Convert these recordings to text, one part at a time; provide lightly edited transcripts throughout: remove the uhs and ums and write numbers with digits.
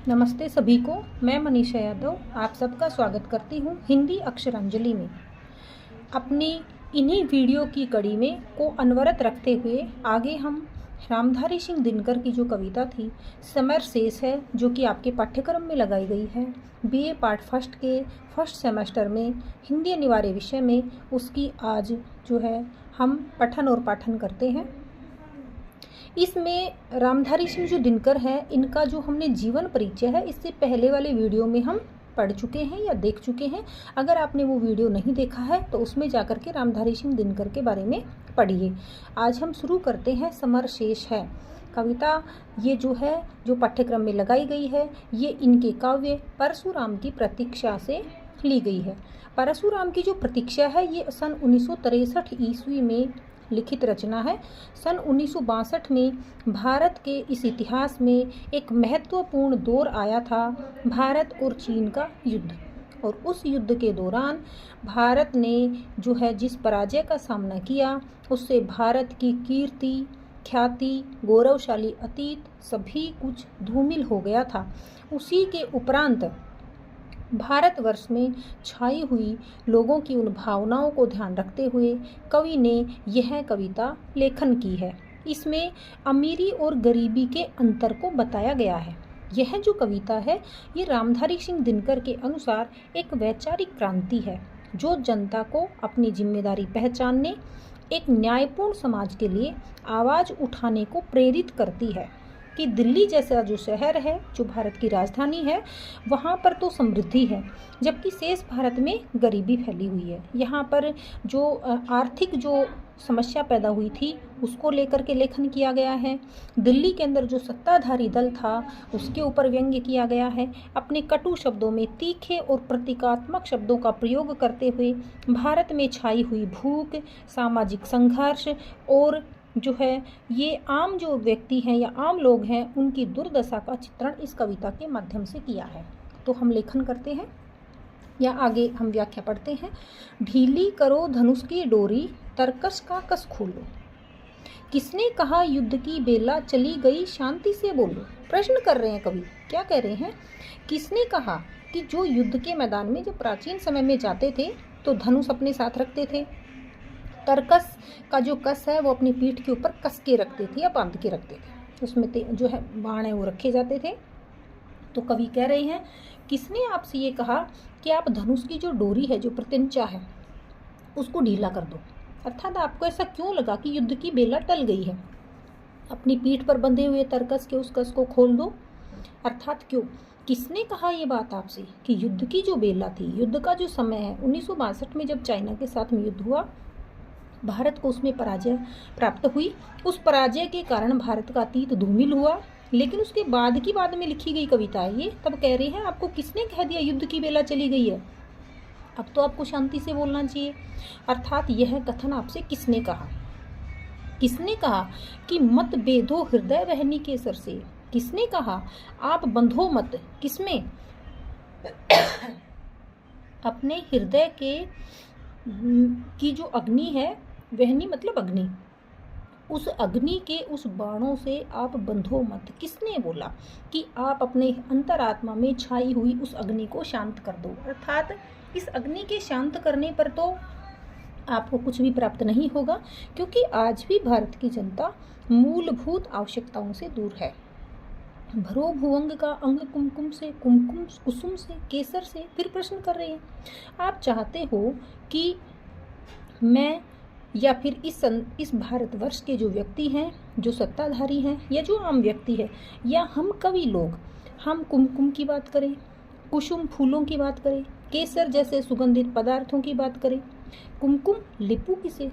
नमस्ते सभी को। मैं मनीषा यादव आप सबका स्वागत करती हूँ हिंदी अक्षरांजलि में। अपनी इन्हीं वीडियो की कड़ी में को अनवरत रखते हुए आगे हम रामधारी सिंह दिनकर की जो कविता थी समर शेष है, जो कि आपके पाठ्यक्रम में लगाई गई है बीए पार्ट फर्स्ट के फर्स्ट सेमेस्टर में हिंदी अनिवार्य विषय में, उसकी आज जो है हम पठन और पाठन करते हैं। इसमें रामधारी सिंह जो दिनकर हैं, इनका जो हमने जीवन परिचय है इससे पहले वाले वीडियो में हम पढ़ चुके हैं या देख चुके हैं। अगर आपने वो वीडियो नहीं देखा है तो उसमें जाकर के रामधारी सिंह दिनकर के बारे में पढ़िए। आज हम शुरू करते हैं समर शेष है कविता। ये जो है जो पाठ्यक्रम में लगाई गई है, ये इनके काव्य परशुराम की प्रतीक्षा से ली गई है। परशुराम की जो प्रतीक्षा है ये सन 1963 ईस्वी में लिखित रचना है। सन 1962 में भारत के इस इतिहास में एक महत्वपूर्ण दौर आया था, भारत और चीन का युद्ध। और उस युद्ध के दौरान भारत ने जो है जिस पराजय का सामना किया, उससे भारत की कीर्ति, ख्याति, गौरवशाली अतीत सभी कुछ धूमिल हो गया था। उसी के उपरांत भारतवर्ष में छाई हुई लोगों की उन भावनाओं को ध्यान रखते हुए कवि ने यह कविता लेखन की है। इसमें अमीरी और गरीबी के अंतर को बताया गया है। यह जो कविता है ये रामधारी सिंह दिनकर के अनुसार एक वैचारिक क्रांति है, जो जनता को अपनी जिम्मेदारी पहचानने, एक न्यायपूर्ण समाज के लिए आवाज़ उठाने को प्रेरित करती है कि दिल्ली जैसा जो शहर है, जो भारत की राजधानी है, वहाँ पर तो समृद्धि है, जबकि शेष भारत में गरीबी फैली हुई है। यहाँ पर जो आर्थिक जो समस्या पैदा हुई थी उसको लेकर के लेखन किया गया है। दिल्ली के अंदर जो सत्ताधारी दल था उसके ऊपर व्यंग्य किया गया है। अपने कटु शब्दों में तीखे और प्रतीकात्मक शब्दों का प्रयोग करते हुए भारत में छाई हुई भूख, सामाजिक संघर्ष और जो है ये आम जो व्यक्ति हैं या आम लोग हैं उनकी दुर्दशा का चित्रण इस कविता के माध्यम से किया है। तो हम लेखन करते हैं या आगे हम व्याख्या पढ़ते हैं। ढीली करो धनुष की डोरी, तरकस का कस खोलो। किसने कहा युद्ध की बेला चली गई, शांति से बोलो। प्रश्न कर रहे हैं कवि, क्या कह रहे हैं? किसने कहा कि जो युद्ध के मैदान में जब प्राचीन समय में जाते थे तो धनुष अपने साथ रखते थे, तरकस का जो कस है वो अपनी पीठ के ऊपर कस के रखते थे या बांध के रखते थे, उसमें जो है बाण है वो रखे जाते थे। तो कवि कह रहे हैं किसने आपसे ये कहा कि आप धनुष की जो डोरी है, जो प्रत्यंचा है, उसको ढीला कर दो। अर्थात आपको ऐसा क्यों लगा कि युद्ध की बेला टल गई है? अपनी पीठ पर बंधे हुए तरकस के उस कस को खोल दो। अर्थात क्यों? किसने कहा ये बात आपसे कि युद्ध की जो बेला थी, युद्ध का जो समय है, 1962 में जब चाइना के साथ में युद्ध हुआ, भारत को उसमें पराजय प्राप्त हुई। उस पराजय के कारण भारत का अतीत धूमिल हुआ। लेकिन उसके बाद की बाद में लिखी गई कविता है ये। तब कह रहे हैं आपको किसने कह दिया युद्ध की बेला चली गई है, अब तो आपको शांति से बोलना चाहिए। अर्थात यह कथन आपसे किसने कहा? किसने कहा कि मत बेधो हृदय वहनी के सर से। किसने कहा आप बंधो मत, किसमें? अपने हृदय के की जो अग्नि है, वहनी मतलब अग्नि, उस अग्नि के उस बाणों से आप बंधो मत। किसने बोला कि आप अपने अंतरात्मा में छाई हुई उस अग्नि को शांत कर दो? अर्थात इस अग्नि के शांत करने पर तो आपको कुछ भी प्राप्त नहीं होगा, क्योंकि आज भी भारत की जनता मूलभूत आवश्यकताओं से दूर है। भरो भुवंग का अंग कुमकुम से, कुमकुम कुसुम से, केसर से। फिर प्रश्न कर रहे हैं आप चाहते हो कि मैं या फिर इस भारतवर्ष के जो व्यक्ति हैं, जो सत्ताधारी हैं या जो आम व्यक्ति है, या हम कवि लोग, हम कुमकुम की बात करें, कुसुम फूलों की बात करें, केसर जैसे सुगंधित पदार्थों की बात करें, कुमकुम लिपू किसे?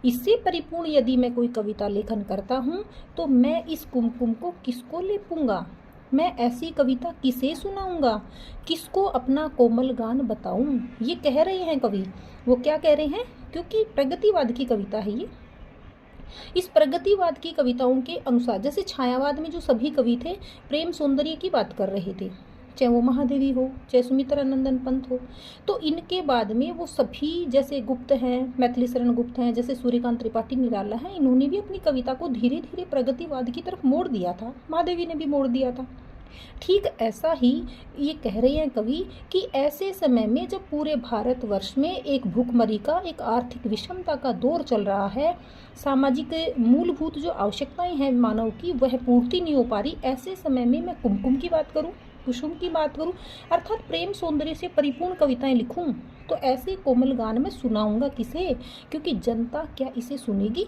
इससे परिपूर्ण यदि मैं कोई कविता लेखन करता हूँ तो मैं इस कुमकुम को किसको लेपूंगा? मैं ऐसी कविता किसे सुनाऊंगा? किसको अपना कोमल गान बताऊं? ये कह रहे हैं कवि। वो क्या कह रहे हैं? क्योंकि प्रगतिवाद की कविता है ये। इस प्रगतिवाद की कविताओं के अनुसार, जैसे छायावाद में जो सभी कवि थे प्रेम सौंदर्य की बात कर रहे थे, चाहे वो महादेवी हो, चाहे सुमित्रा नंदन पंत हो, तो इनके बाद में वो सभी, जैसे गुप्त हैं, मैथिली शरण गुप्त हैं, जैसे सूर्यकांत त्रिपाठी निराला हैं, इन्होंने भी अपनी कविता को धीरे धीरे प्रगतिवाद की तरफ मोड़ दिया था। महादेवी ने भी मोड़ दिया था। ठीक ऐसा ही ये कह रहे हैं कवि कि ऐसे समय में जब पूरे भारतवर्ष में एक भूखमरी का, एक आर्थिक विषमता का दौर चल रहा है, सामाजिक मूलभूत जो आवश्यकताएं हैं मानव की वह पूर्ति नहीं हो पा रही, ऐसे समय में मैं कुमकुम की बात करूं, कुसुम की बात करूं, अर्थात प्रेम सौंदर्य से परिपूर्ण कविताएं लिखूं, तो ऐसे कोमल गान में सुनाऊंगा किसे, क्योंकि जनता क्या इसे सुनेगी।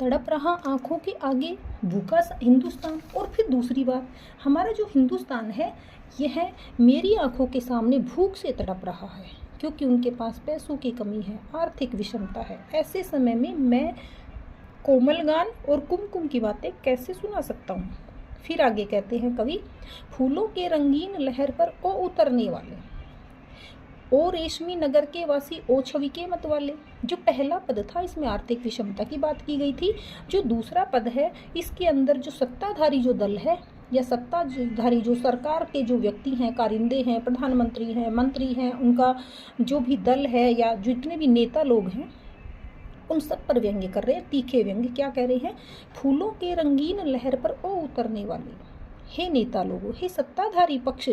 तड़प रहा आंखों के आगे भूखा सा हिंदुस्तान। और फिर दूसरी बात, हमारा जो हिंदुस्तान है यह मेरी आंखों के सामने भूख से तड़प रहा है, क्योंकि उनके पास पैसों की कमी है, आर्थिक विषमता है। ऐसे समय में मैं कोमल गान और कुमकुम की बातें कैसे सुना सकता हूँ। फिर आगे कहते हैं कवि, फूलों के रंगीन लहर पर ओ उतरने वाले, ओ रेशमी नगर के वासी, ओ छवि के मत वाले। जो पहला पद था इसमें आर्थिक विषमता की बात की गई थी। जो दूसरा पद है इसके अंदर जो सत्ताधारी जो दल है या सत्ताधारी जो सरकार के जो व्यक्ति हैं, कारिंदे हैं, प्रधानमंत्री हैं, मंत्री हैं, उनका जो भी दल है या जितने भी नेता लोग हैं उन सब पर व्यंग्य कर रहे हैं, तीखे व्यंग्य। क्या कह रहे हैं, फूलों के रंगीन लहर पर ओ उतरने वाले, हे नेता लोगों, हे सत्ताधारी पक्ष,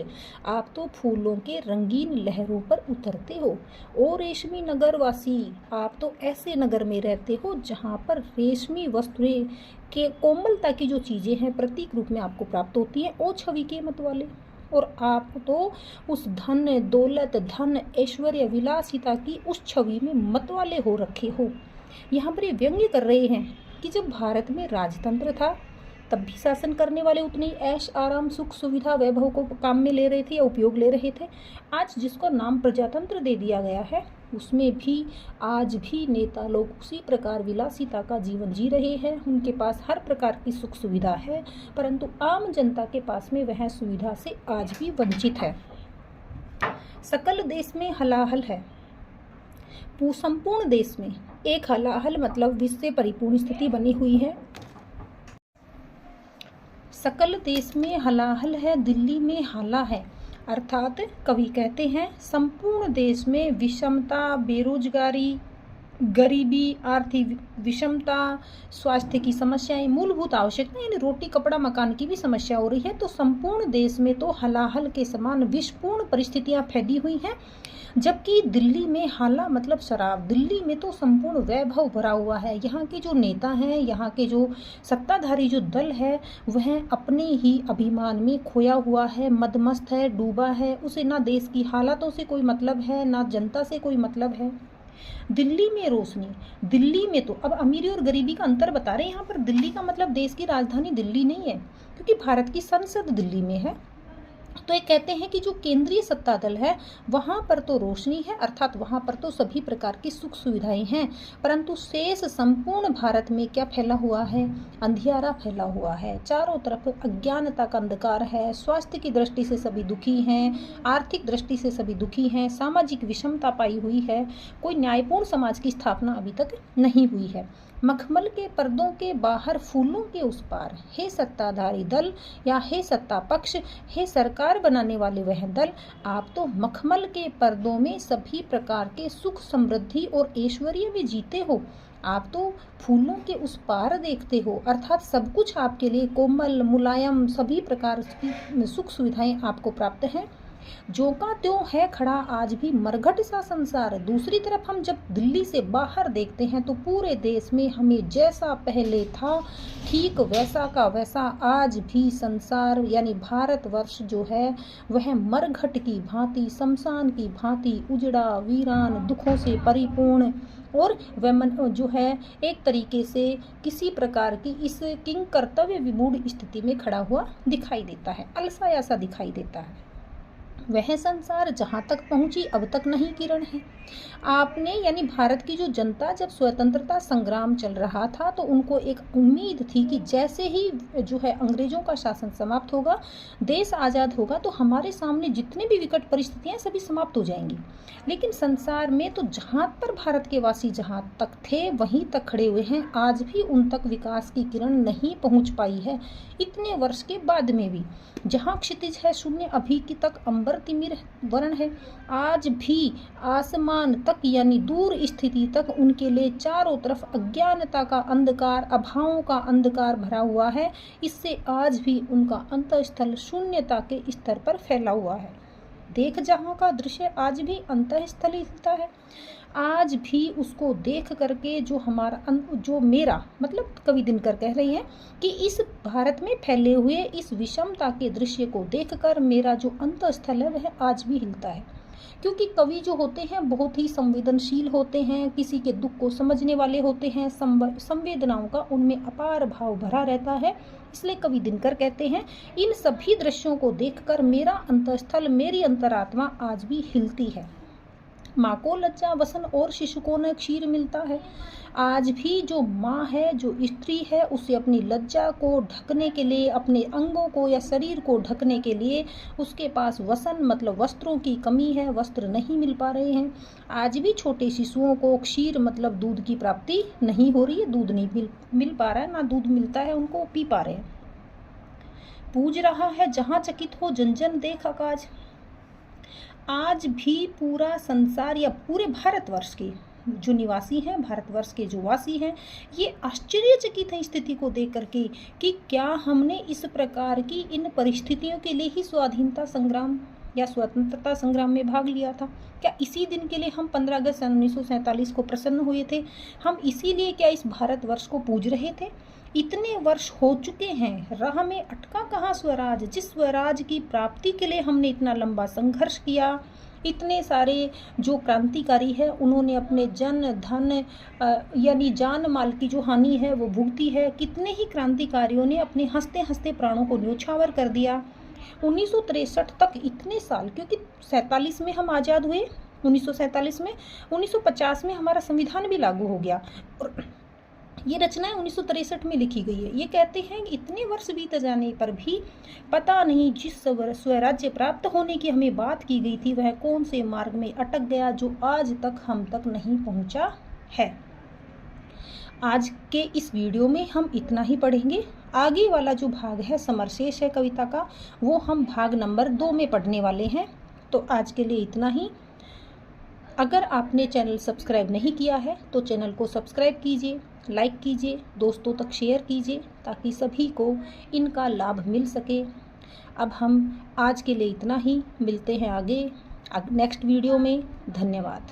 आप तो फूलों के रंगीन लहरों पर उतरते हो। ओ रेशमी नगर वासी, आप तो ऐसे नगर में रहते हो जहाँ पर रेशमी वस्तुएं के कोमलता की जो चीज़ें हैं प्रतीक रूप में आपको प्राप्त होती हैं। ओ छवि के मत वाले, और आप तो उस धन दौलत, धन ऐश्वर्य, विलासिता की उस छवि में मत वाले हो रखे हो। यहाँ पर ये व्यंग्य कर रहे हैं कि जब भारत में राजतंत्र था तब भी शासन करने वाले उतने ही ऐश आराम, सुख सुविधा, वैभव को काम में ले रहे थे या उपयोग ले रहे थे। आज जिसको नाम प्रजातंत्र दे दिया गया है उसमें भी आज भी नेता लोग उसी प्रकार विलासिता का जीवन जी रहे हैं। उनके पास हर प्रकार की सुख सुविधा है, परंतु आम जनता के पास में वह सुविधा से आज भी वंचित है। सकल देश में हलाहल है, संपूर्ण देश में एक हलाहल मतलब विश्व से परिपूर्ण स्थिति बनी हुई है। सकल देश में हलाहल है, दिल्ली में हाला है। अर्थात कवि कहते हैं संपूर्ण देश में विषमता, बेरोजगारी, गरीबी, आर्थिक विषमता, स्वास्थ्य की समस्याएं, मूलभूत आवश्यकताएं यानी रोटी कपड़ा मकान की भी समस्या हो रही है। तो संपूर्ण देश में तो हलाहल के समान विषपूर्ण परिस्थितियां फैली हुई हैं, जबकि दिल्ली में हाला मतलब शराब। दिल्ली में तो संपूर्ण वैभव भरा हुआ है। यहाँ के जो नेता हैं, यहाँ के जो सत्ताधारी जो दल है वह अपने ही अभिमान में खोया हुआ है, मदमस्त है, डूबा है। उसे ना देश की हालातों से कोई मतलब है, ना जनता से कोई मतलब है। दिल्ली में रोशनी, दिल्ली में तो अब अमीरी और गरीबी का अंतर बता रहे हैं। यहाँ पर दिल्ली का मतलब देश की राजधानी दिल्ली नहीं है, क्योंकि भारत की संसद दिल्ली में है। तो ये कहते हैं कि जो केंद्रीय सत्ता दल है वहाँ पर तो रोशनी है, अर्थात वहाँ पर तो सभी प्रकार की सुख सुविधाएं हैं, परंतु शेष संपूर्ण भारत में क्या फैला हुआ है, अंधियारा फैला हुआ है। चारों तरफ अज्ञानता का अंधकार है। स्वास्थ्य की दृष्टि से सभी दुखी हैं, आर्थिक दृष्टि से सभी दुखी हैं, सामाजिक विषमता पाई हुई है, कोई न्यायपूर्ण समाज की स्थापना अभी तक नहीं हुई है। मखमल के पर्दों के बाहर फूलों के उस पार, हे सत्ताधारी दल या हे सत्ता पक्ष, हे सरकार बनाने वाले वह दल, आप तो मखमल के पर्दों में सभी प्रकार के सुख, समृद्धि और ऐश्वर्य में जीते हो। आप तो फूलों के उस पार देखते हो, अर्थात सब कुछ आपके लिए कोमल, मुलायम, सभी प्रकार की सुख सुविधाएं आपको प्राप्त हैं। जो का त्यों है खड़ा आज भी मरघट सा संसार। दूसरी तरफ हम जब दिल्ली से बाहर देखते हैं तो पूरे देश में हमें जैसा पहले था ठीक वैसा का वैसा आज भी संसार यानी भारतवर्ष जो है वह मरघट की भांति, शमशान की भांति उजड़ा, वीरान, दुखों से परिपूर्ण और वह जो है एक तरीके से किसी प्रकार की इस किंग कर्तव्य विमूढ़ स्थिति में खड़ा हुआ दिखाई देता है, अलसाया सा दिखाई देता है। वह संसार जहाँ तक पहुँची अब तक नहीं किरण है। आपने यानी भारत की जो जनता जब स्वतंत्रता संग्राम चल रहा था तो उनको एक उम्मीद थी कि जैसे ही जो है अंग्रेजों का शासन समाप्त होगा, देश आज़ाद होगा, तो हमारे सामने जितने भी विकट परिस्थितियां सभी समाप्त हो जाएंगी। लेकिन संसार में तो जहाँ पर भारत के वासी जहाँ तक थे वहीं तक खड़े हुए हैं, आज भी उन तक विकास की किरण नहीं पहुँच पाई है। इतने वर्ष के बाद में भी जहाँ क्षितिज है शून्य, अभी की तक अंबर तिमिर वर्ण है। आज भी आसमान तक यानी दूर स्थिति तक उनके लिए चारों तरफ अज्ञानता का अंधकार, अभावों का अंधकार भरा हुआ है। इससे आज भी उनका अंतःस्थल शून्यता के स्तर पर फैला हुआ है। देख जहाँ का दृश्य आज भी अंतःस्थल ही दिखता है। आज भी उसको देख करके जो मेरा मतलब कवि दिनकर कह रही हैं कि इस भारत में फैले हुए इस विषमता के दृश्य को देखकर मेरा जो अंतःस्थल है वह आज भी हिलता है। क्योंकि कवि जो होते हैं बहुत ही संवेदनशील होते हैं, किसी के दुख को समझने वाले होते हैं, संवेदनाओं का उनमें अपार भाव भरा रहता है। इसलिए कवि दिनकर कहते हैं इन सभी दृश्यों को देखकर मेरा अंतःस्थल, मेरी अंतरात्मा आज भी हिलती है। माँ को लज्जा वसन और शिशु को न क्षीर मिलता है। आज भी जो माँ है, जो स्त्री है, उसे अपनी लज्जा को ढकने के लिए, अपने अंगों को या शरीर को ढकने के लिए उसके पास वसन मतलब वस्त्रों की कमी है, वस्त्र नहीं मिल पा रहे हैं। आज भी छोटे शिशुओं को क्षीर मतलब दूध की प्राप्ति नहीं हो रही है, दूध नहीं मिल पा रहा है, ना दूध मिलता है उनको पी पा रहे हैं। पूज रहा है जहाँ चकित हो जन जन देख आकाज। आज भी पूरा संसार या पूरे भारतवर्ष के जो निवासी हैं, भारतवर्ष के जो वासी हैं, ये आश्चर्यचकित है स्थिति को देख करके कि क्या हमने इस प्रकार की इन परिस्थितियों के लिए ही स्वाधीनता संग्राम या स्वतंत्रता संग्राम में भाग लिया था? क्या इसी दिन के लिए हम 15 अगस्त 1947 को प्रसन्न हुए थे? हम इसीलिए क्या इस भारतवर्ष को पूज रहे थे? इतने वर्ष हो चुके हैं, राह में अटका कहाँ स्वराज, जिस स्वराज की प्राप्ति के लिए हमने इतना लंबा संघर्ष किया। इतने सारे जो क्रांतिकारी है उन्होंने अपने जन धन यानी जान माल की जो हानि है वो भुगती है। कितने ही क्रांतिकारियों ने अपने हंसते हंसते प्राणों को न्योछावर कर दिया। 1963 तक इतने साल, क्योंकि 47 में हम आज़ाद हुए, 1947 में, 1950 में हमारा संविधान भी लागू हो गया और ये रचनाएं 1963 में लिखी गई है। ये कहते हैं कि इतने वर्ष बीत जाने पर भी पता नहीं जिस स्वराज्य प्राप्त होने की हमें बात की गई थी वह कौन से मार्ग में अटक गया जो आज तक हम तक नहीं पहुंचा है। आज के इस वीडियो में हम इतना ही पढ़ेंगे। आगे वाला जो भाग है समरशेष है कविता का, वो हम भाग नंबर 2 में पढ़ने वाले हैं। तो आज के लिए इतना ही। अगर आपने चैनल सब्सक्राइब नहीं किया है तो चैनल को सब्सक्राइब कीजिए, लाइक कीजिए, दोस्तों तक शेयर कीजिए ताकि सभी को इनका लाभ मिल सके। अब हम आज के लिए इतना ही, मिलते हैं आगे नेक्स्ट वीडियो में। धन्यवाद।